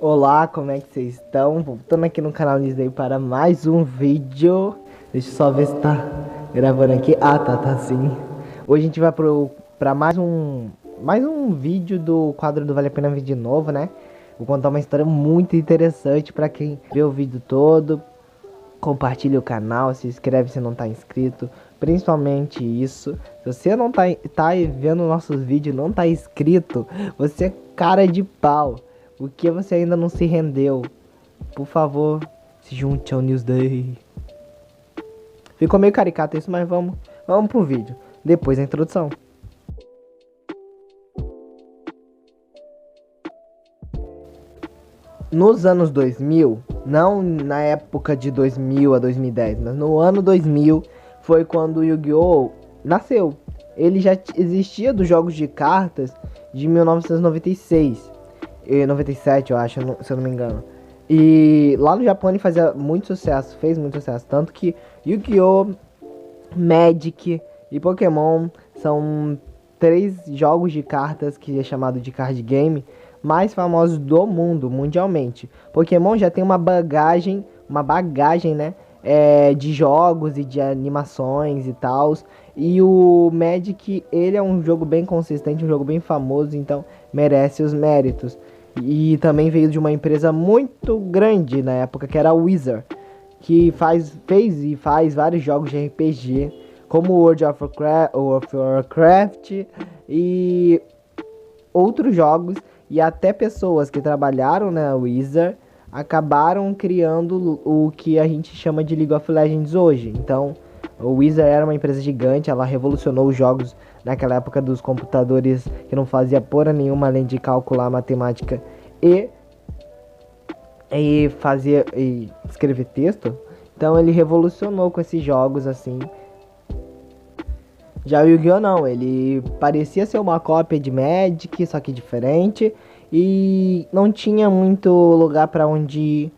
Olá, como é que vocês estão? Voltando aqui no canal Disney para mais um vídeo. Deixa eu só ver se tá gravando aqui. Ah, tá sim. Hoje a gente vai pra mais um vídeo do quadro do Vale a Pena Ver de Novo, né? Vou contar uma história muito interessante para quem vê o vídeo todo. Compartilha o canal, se inscreve se não tá inscrito. Principalmente isso. Se você não tá vendo nossos vídeos e não tá inscrito, você é cara de pau. O que você ainda não se rendeu? Por favor, se junte ao Newsday. Ficou meio caricato isso, mas vamos pro vídeo. Depois da introdução. Nos anos 2000, não na época de 2000 a 2010, mas no ano 2000 foi quando o Yu-Gi-Oh! Nasceu. Ele já existia dos jogos de cartas de 1996 e 97, eu acho, se eu não me engano. E lá no Japão ele fazia muito sucesso, fez muito sucesso. Tanto que Yu-Gi-Oh!, Magic e Pokémon são três jogos de cartas que é chamado de card game mais famosos do mundo, mundialmente. Pokémon já tem uma bagagem, né? De jogos e de animações e tal. E o Magic, ele é um jogo bem consistente, um jogo bem famoso, então merece os méritos. E também veio de uma empresa muito grande na época, que era a Wizard, que fez e faz vários jogos de RPG, como World of Warcraft e outros jogos, e até pessoas que trabalharam na Wizard acabaram criando o que a gente chama de League of Legends hoje. Então, o Wizard era uma empresa gigante, ela revolucionou os jogos naquela época dos computadores que não fazia porra nenhuma além de calcular matemática e escrever texto. Então ele revolucionou com esses jogos assim. Já o Yu-Gi-Oh! Não, ele parecia ser uma cópia de Magic, só que diferente. E não tinha muito lugar pra onde ir,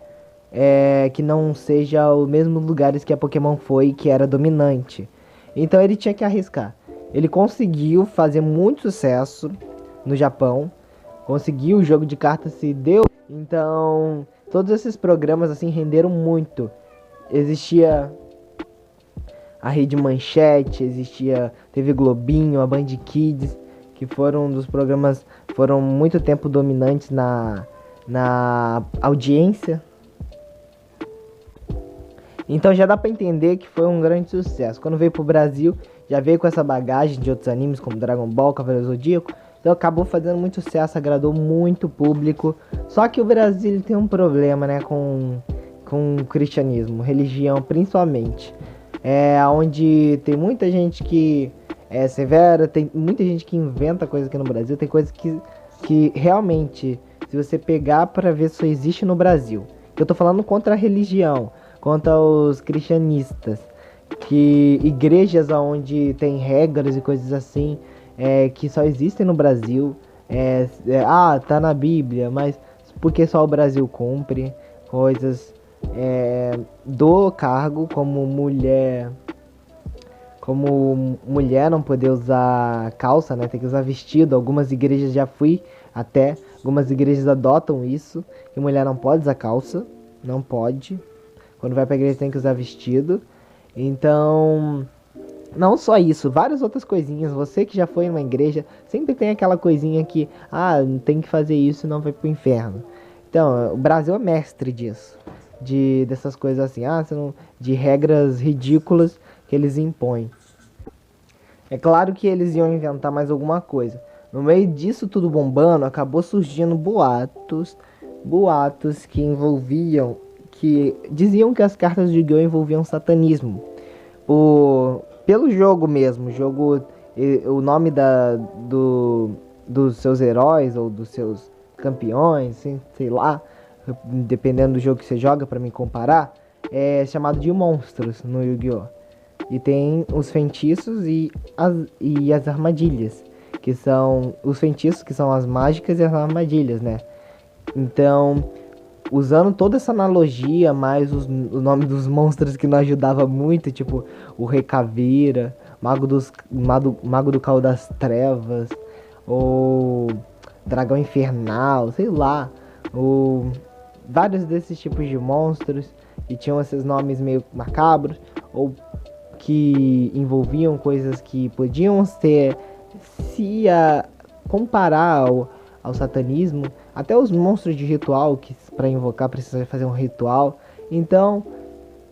que não seja os mesmos lugares que a Pokémon foi, que era dominante. Então ele tinha que arriscar. Ele conseguiu fazer muito sucesso no Japão. Conseguiu, o jogo de cartas se deu. Então todos esses programas assim renderam muito. Existia a Rede Manchete, existia TV Globinho, a Band Kids, que foram um dos programas, foram muito tempo dominantes na audiência. Então já dá pra entender que foi um grande sucesso. Quando veio pro Brasil, já veio com essa bagagem de outros animes como Dragon Ball, Cavaleiro Zodíaco. Então acabou fazendo muito sucesso, agradou muito público. Só que o Brasil tem um problema, né, com o cristianismo, religião principalmente. Onde tem muita gente que é severa, tem muita gente que inventa coisa aqui no Brasil, tem coisas que realmente, se você pegar pra ver, só existe no Brasil. Eu tô falando contra a religião, contra os cristianistas, que igrejas onde tem regras e coisas assim, que só existem no Brasil. Tá na Bíblia, mas porque só o Brasil cumpre coisas do cargo, como mulher não poder usar calça, né? Tem que usar vestido. Algumas igrejas algumas igrejas adotam isso, que mulher não pode usar calça, não pode. Quando vai pra igreja tem que usar vestido. Então, não só isso, várias outras coisinhas. Você que já foi numa igreja, sempre tem aquela coisinha que, tem que fazer isso, senão vai pro inferno. Então, o Brasil é mestre disso. Dessas coisas assim, de regras ridículas que eles impõem. É claro que eles iam inventar mais alguma coisa. No meio disso tudo bombando, acabou surgindo boatos que diziam que as cartas de Yu-Gi-Oh! Envolviam satanismo. Pelo jogo mesmo, o nome dos seus heróis ou dos seus campeões, assim, sei lá, dependendo do jogo que você joga, pra me comparar, é chamado de monstros no Yu-Gi-Oh! E tem os feitiços e as armadilhas, que são os feitiços, que são as mágicas, e as armadilhas, né? Então, usando toda essa analogia, mais o nome dos monstros que não ajudava muito, tipo o Rei Caveira, Mago do Caos das Trevas, ou Dragão Infernal, sei lá. Vários desses tipos de monstros que tinham esses nomes meio macabros ou que envolviam coisas que podiam ser comparar ao satanismo, até os monstros de ritual que para invocar precisa fazer um ritual. Então,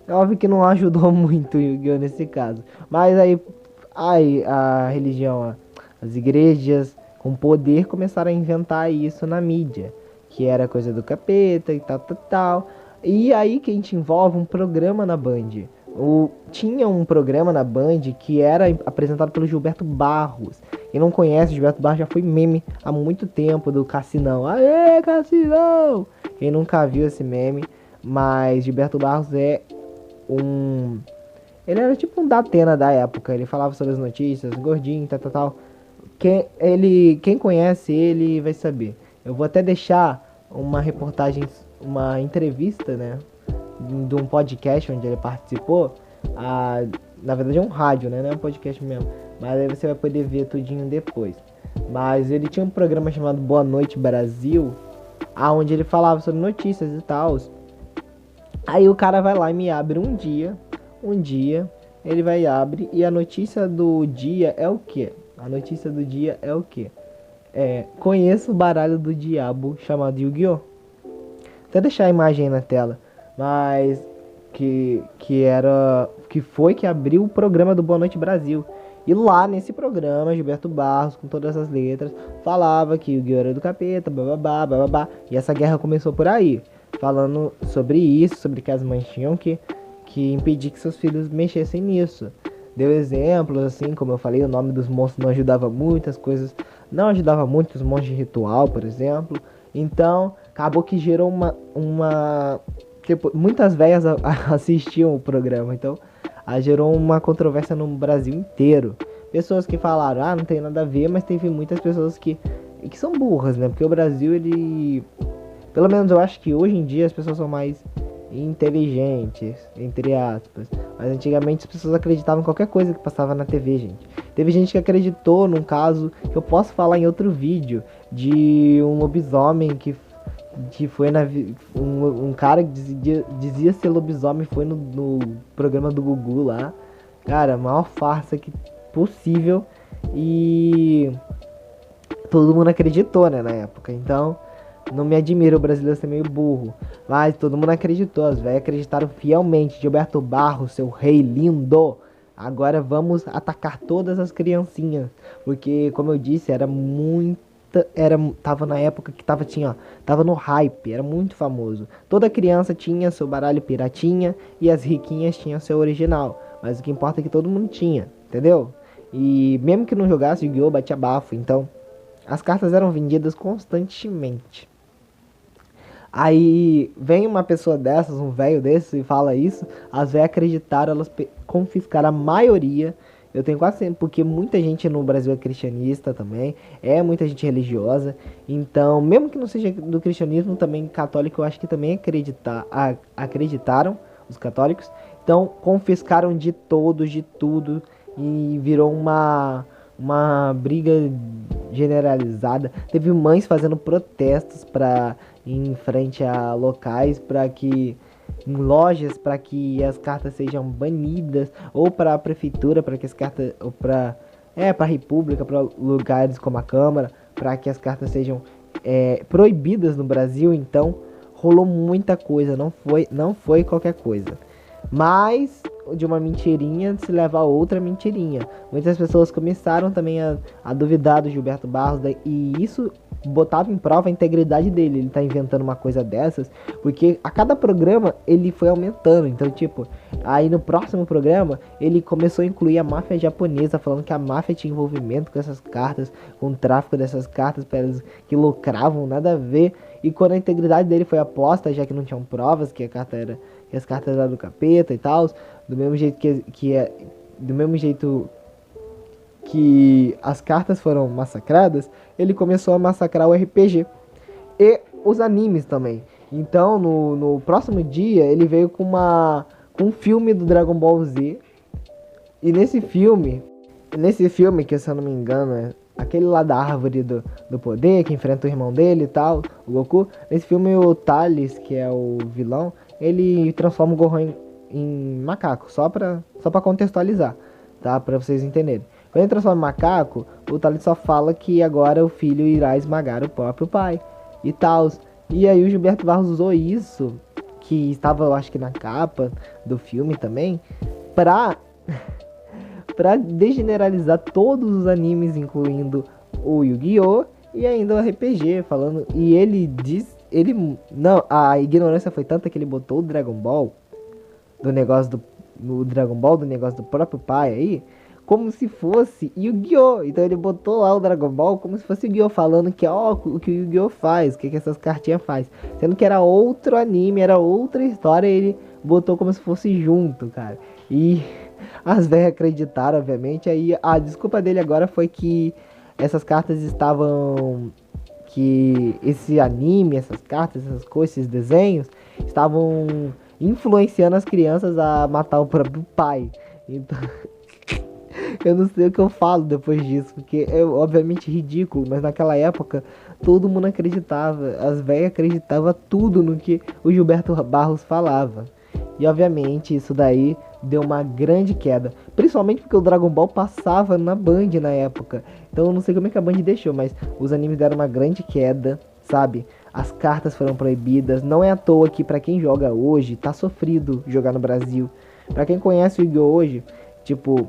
é óbvio que não ajudou muito o Yu-Gi-Oh! Nesse caso. Mas aí a religião, as igrejas com poder começaram a inventar isso na mídia, que era coisa do capeta e tal. E aí que a gente envolve um programa na Band. Tinha um programa na Band que era apresentado pelo Gilberto Barros. Quem não conhece, Gilberto Barros já foi meme há muito tempo do Cassinão. Aê, Cassinão! Quem nunca viu esse meme, mas Gilberto Barros ele era tipo um Datena da época. Ele falava sobre as notícias, gordinho, tal. Quem conhece ele vai saber. Eu vou até deixar uma reportagem, uma entrevista, né, de um podcast onde ele participou. Na verdade é um rádio, né, não é um podcast mesmo. Mas aí você vai poder ver tudinho depois. Mas ele tinha um programa chamado Boa Noite Brasil, onde ele falava sobre notícias e tal. Aí o cara vai lá e me abre um dia, ele vai e abre, e a notícia do dia é o quê? A notícia do dia é o quê? Conheço o baralho do diabo chamado Yu-Gi-Oh! Até deixar a imagem aí na tela. Mas que foi que abriu o programa do Boa Noite Brasil. E lá nesse programa, Gilberto Barros, com todas as letras, falava que o Yu-Gi-Oh! Era do capeta, bababá. E essa guerra começou por aí. Falando sobre isso, sobre que as mães tinham que impedir que seus filhos mexessem nisso. Deu exemplos, assim, como eu falei, o nome dos monstros não ajudava muito, as coisas não ajudavam muito, os monstros de ritual, por exemplo. Então, acabou que gerou tipo, muitas velhas assistiam o programa, então gerou uma controvérsia no Brasil inteiro. Pessoas que falaram, não tem nada a ver, mas teve muitas pessoas que são burras, né? Porque o Brasil, pelo menos eu acho que hoje em dia as pessoas são mais inteligentes, entre aspas. Mas antigamente as pessoas acreditavam em qualquer coisa que passava na TV, gente. Teve gente que acreditou num caso que eu posso falar em outro vídeo, de um lobisomem que foi um cara que dizia ser lobisomem, foi no programa do Gugu lá. Cara, a maior farsa possível. E todo mundo acreditou, né, na época. Então, não me admira o brasileiro ser meio burro. Mas todo mundo acreditou, as velhas acreditaram fielmente. Gilberto Barros, seu rei lindo. Agora vamos atacar todas as criancinhas. Porque, como eu disse, tava na época que tava no hype, era muito famoso. Toda criança tinha seu baralho piratinha e as riquinhas tinham seu original. Mas o que importa é que todo mundo tinha, entendeu? E mesmo que não jogasse, o Yu-Gi-Oh! Batia bafo. Então, as cartas eram vendidas constantemente. Aí vem uma pessoa dessas, um velho desse, e fala isso. As velhas acreditaram, elas confiscaram a maioria. Eu tenho quase sempre, porque muita gente no Brasil é cristianista também, muita gente religiosa. Então, mesmo que não seja do cristianismo, também católico, eu acho que também acreditaram, os católicos. Então, confiscaram de todos, de tudo, e virou uma briga generalizada. Teve mães fazendo protestos em frente a locais em lojas para que as cartas sejam banidas, ou para a prefeitura, para que as cartas, ou para a república, para lugares como a Câmara, para que as cartas sejam proibidas no Brasil. Então rolou muita coisa, não foi qualquer coisa. Mas de uma mentirinha se leva a outra mentirinha. Muitas pessoas começaram também a duvidar do Gilberto Barros, e isso botava em prova a integridade dele. Ele tá inventando uma coisa dessas, porque a cada programa ele foi aumentando. Então, tipo, aí no próximo programa ele começou a incluir a máfia japonesa, falando que a máfia tinha envolvimento com essas cartas, com o tráfico dessas cartas, para eles que lucravam, nada a ver. E quando a integridade dele foi aposta, já que não tinham provas que as cartas eram do capeta e tal, do mesmo jeito do mesmo jeito que as cartas foram massacradas, ele começou a massacrar o RPG e os animes também. Então, no próximo dia, ele veio com um filme do Dragon Ball Z. E nesse filme, que se eu não me engano aquele lá da árvore do poder, que enfrenta o irmão dele e tal, o Goku. Nesse filme o Thales, que é o vilão, ele transforma o Gohan em macaco, só pra contextualizar, tá? Pra vocês entenderem. Quando ele transforma em macaco, o Thales só fala que agora o filho irá esmagar o próprio pai e tal. E aí o Gilberto Barros usou isso, que estava, eu acho que na capa do filme também, pra pra degeneralizar todos os animes, incluindo o Yu-Gi-Oh! E ainda o RPG, falando. E ele diz. Ele. Não, a ignorância foi tanta que ele botou o Dragon Ball do negócio do. No Dragon Ball do negócio do próprio pai aí. Como se fosse Yu-Gi-Oh! Então ele botou lá o Dragon Ball como se fosse Yu-Gi-Oh! Falando que, ó, o que o Yu-Gi-Oh! Faz, o que essas cartinhas faz. Sendo que era outro anime, era outra história, ele botou como se fosse junto, cara. E as velhas acreditaram, obviamente. Aí a desculpa dele agora foi que essas cartas estavam. Que esse anime, essas cartas, essas coisas, esses desenhos, estavam influenciando as crianças a matar o próprio pai. Então. Eu não sei o que eu falo depois disso, porque é obviamente ridículo, mas naquela época todo mundo acreditava, as velhas acreditavam tudo no que o Gilberto Barros falava. E obviamente isso daí deu uma grande queda, principalmente porque o Dragon Ball passava na Band na época. Então eu não sei como é que a Band deixou, mas os animes deram uma grande queda, sabe? As cartas foram proibidas, não é à toa que pra quem joga hoje tá sofrido jogar no Brasil. Pra quem conhece o Yu-Gi-Oh! Hoje, tipo,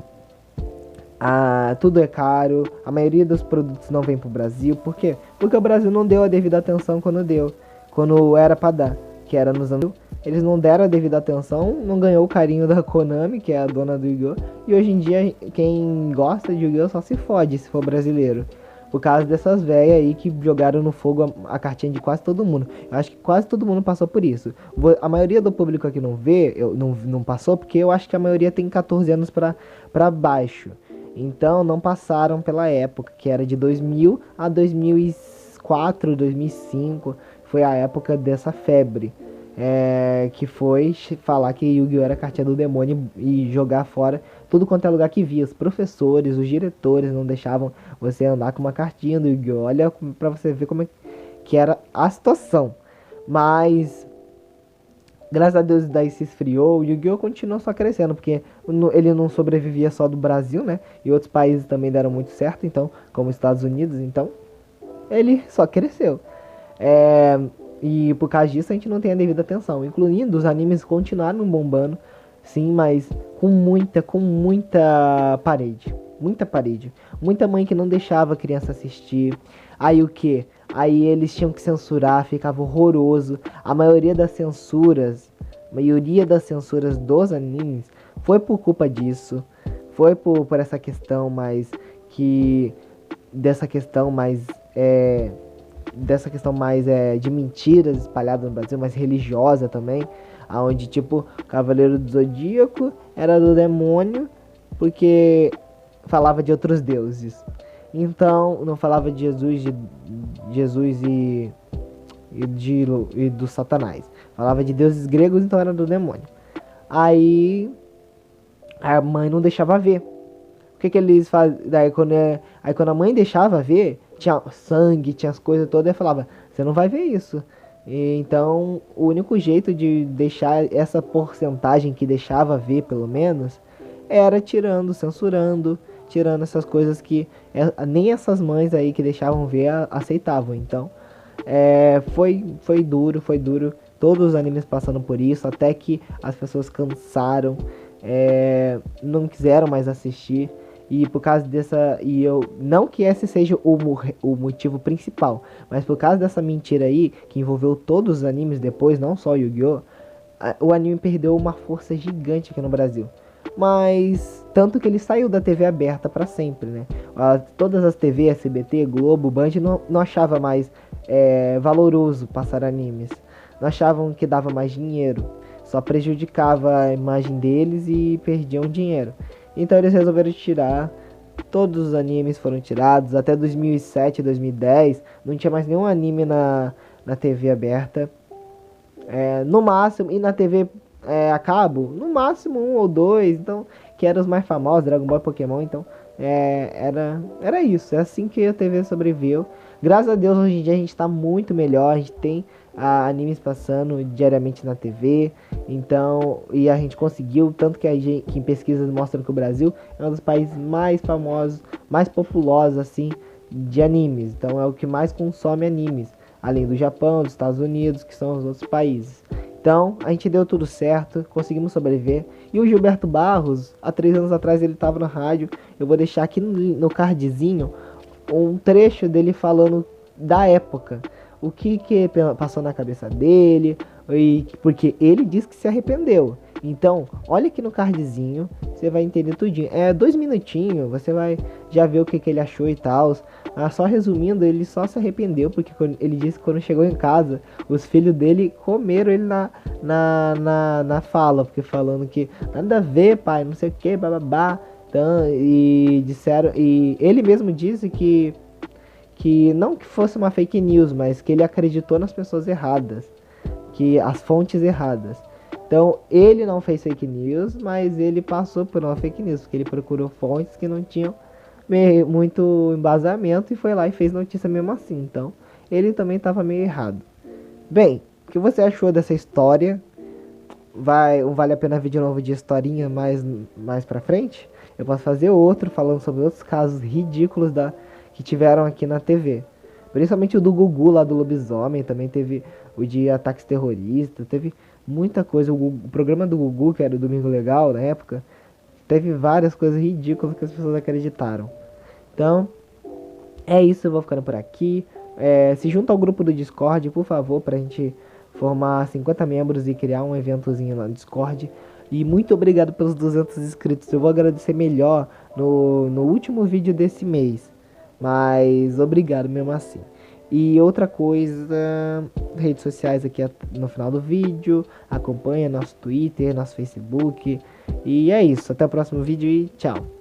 tudo é caro, a maioria dos produtos não vem pro Brasil. Por quê? Porque o Brasil não deu a devida atenção quando era pra dar, que era nos anos. Eles não deram a devida atenção, não ganhou o carinho da Konami, que é a dona do Yu-Gi-Oh! E hoje em dia, quem gosta de Yu-Gi-Oh! Só se fode se for brasileiro. Por causa dessas velhas aí que jogaram no fogo a cartinha de quase todo mundo. Eu acho que quase todo mundo passou por isso. A maioria do público aqui não vê, não passou, porque eu acho que a maioria tem 14 anos pra baixo. Então não passaram pela época, que era de 2000 a 2004, 2005. Foi a época dessa febre. Que foi falar que Yu-Gi-Oh! Era a cartinha do demônio e jogar fora tudo quanto é lugar que via. Os professores, os diretores não deixavam você andar com uma cartinha do Yu-Gi-Oh! Olha pra você ver como é que era a situação. Mas graças a Deus daí se esfriou, o Yu-Gi-Oh! Continuou só crescendo, porque ele não sobrevivia só do Brasil, né? E outros países também deram muito certo, então, como os Estados Unidos, então ele só cresceu. E por causa disso a gente não tem a devida atenção. Incluindo os animes continuaram bombando, sim, mas com muita parede. Muita parede. Muita mãe que não deixava a criança assistir. Aí o que? Aí eles tinham que censurar, ficava horroroso. A maioria das censuras dos animes foi por culpa disso. Foi por essa questão mais que... Dessa questão mais... de mentiras espalhadas no Brasil, mais religiosa também, aonde tipo Cavaleiro do Zodíaco era do demônio porque falava de outros deuses, então não falava de Jesus e do Satanás, falava de deuses gregos, então era do demônio. Aí a mãe não deixava ver. O que eles fazem? Daí quando a mãe deixava ver, tinha sangue, tinha as coisas todas, e falava, você não vai ver isso. E, então, o único jeito de deixar essa porcentagem que deixava ver, pelo menos, era censurando, tirando essas coisas que nem essas mães aí que deixavam ver aceitavam. Então, foi duro. Todos os animes passando por isso, até que as pessoas cansaram, não quiseram mais assistir. E por causa dessa... não que esse seja o motivo principal, mas por causa dessa mentira aí, que envolveu todos os animes depois, não só Yu-Gi-Oh!, o anime perdeu uma força gigante aqui no Brasil. Mas tanto que ele saiu da TV aberta pra sempre, né? Todas as TV, SBT, Globo, Band, não achava mais valoroso passar animes. Não achavam que dava mais dinheiro. Só prejudicava a imagem deles e perdiam dinheiro. Então eles resolveram tirar. Todos os animes foram tirados. Até 2007, 2010 não tinha mais nenhum anime na TV aberta. No máximo, e na TV a cabo, no máximo um ou dois. Então, que eram os mais famosos, Dragon Ball e Pokémon. Então Era isso, é assim que a TV sobreviveu. Graças a Deus, hoje em dia a gente tá muito melhor, a gente tem animes passando diariamente na TV, então, e a gente conseguiu, tanto que, que em pesquisas mostram que o Brasil é um dos países mais famosos, mais populosos, assim, de animes, então é o que mais consome animes, além do Japão, dos Estados Unidos, que são os outros países. Então, a gente deu tudo certo, conseguimos sobreviver. E o Gilberto Barros, há 3 anos atrás, ele estava na rádio. Eu vou deixar aqui no cardzinho um trecho dele falando da época. O que passou na cabeça dele, porque ele disse que se arrependeu. Então, olha aqui no cardzinho, você vai entender tudinho. É 2 minutinhos, você vai já ver o que ele achou e tal. Só resumindo, ele só se arrependeu porque ele disse que quando chegou em casa, os filhos dele comeram ele na fala, porque falando que nada a ver, pai, não sei o que, bababá. Então, e disseram, e ele mesmo disse que não que fosse uma fake news, mas que ele acreditou nas pessoas erradas, que as fontes erradas. Então, ele não fez fake news, mas ele passou por uma fake news, porque ele procurou fontes que não tinham muito embasamento e foi lá e fez notícia mesmo assim. Então, ele também estava meio errado. Bem, o que você achou dessa história? Vale a pena ver de novo de historinha mais pra frente? Eu posso fazer outro falando sobre outros casos ridículos que tiveram aqui na TV. Principalmente o do Gugu lá do lobisomem, também teve o de ataques terroristas, teve muita coisa. O programa do Gugu, que era o Domingo Legal na época, teve várias coisas ridículas que as pessoas acreditaram. Então, é isso, eu vou ficando por aqui. Se junta ao grupo do Discord, por favor, pra gente formar 50 membros e criar um eventozinho lá no Discord. E muito obrigado pelos 200 inscritos. Eu vou agradecer melhor no último vídeo desse mês. Mas obrigado mesmo assim. E outra coisa, redes sociais aqui no final do vídeo. Acompanha nosso Twitter, nosso Facebook. E é isso. Até o próximo vídeo e tchau.